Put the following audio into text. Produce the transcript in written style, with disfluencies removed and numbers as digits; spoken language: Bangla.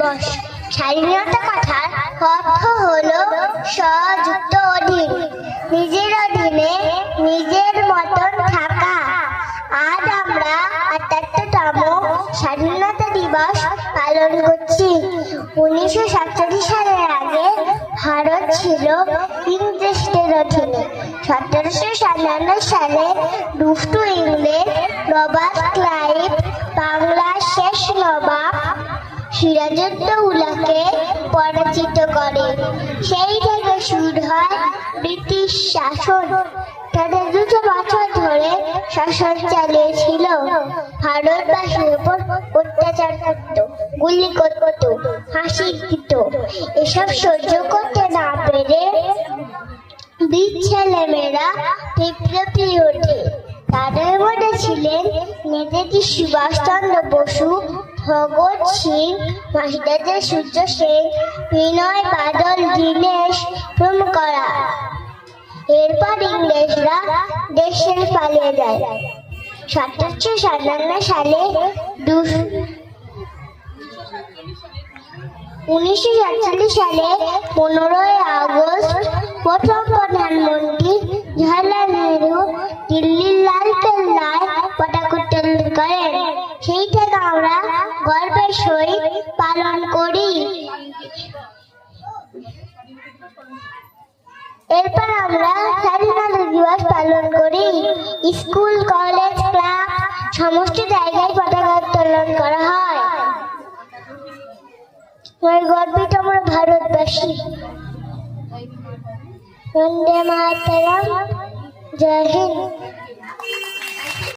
দিবস। স্বাধীনতা কথার অর্থ হলো স্বযুক্ত অধীন, নিজের অধীনে নিজের মতন থাকা। আজ আমরা ৭৮তম স্বাধীনতা দিবস পালন করছি। ১৯৪৭ সালের আগে ভারত ছিল ইংরেজদের অধীনে। ১৭৯৭ সালে দুষ্টু ইংরেজ রবার্ট ক্লাইভ বাংলার শেষ নবাব সিরাজউদ্দৌলাকে পরাজিত করে। সেই থেকে শুরু হয় ব্রিটিশ শাসন। তাদের ২০০ বছর ধরে শাসন চালিয়েছিল। ভারতবাসীর উপর অত্যাচার করত, গুলি করত, ফাঁসি দিত। এসব সহ্য করতে না পেরে বীর ছেলেমেয়েরা বিপ্লবী ওঠে। তাদের মধ্যে ছিলেন নেতাজি সুভাষচন্দ্র বসু, ভগৎ সিং, মাস্টারদা সূর্য সেন, বিনয় বাদল দীনেশ প্রমুখরা। এরপর ইংরেজরা দেশ ছেড়ে পালিয়ে যায়। ১৭৫৭ সালে ১৯৪৭ সালে ১৫ই আগস্ট প্রথম প্রধানমন্ত্রী জওহরলাল নেহরু দিল্লির লালকেল্লায় পতাকা উত্তোলন করেন। সেই থেকে আমরা গর্বের সহিত পালন করি। এরপর আমরা স্বাধীনতা দিবস পালন করি। স্কুল, কলেজ, ক্লাব সমস্ত জায়গায় পতাকা উত্তোলন করা হয়। গর্বিত আমরা ভারতবাসী। বন্দে মাতরম। জয় হিন্দ।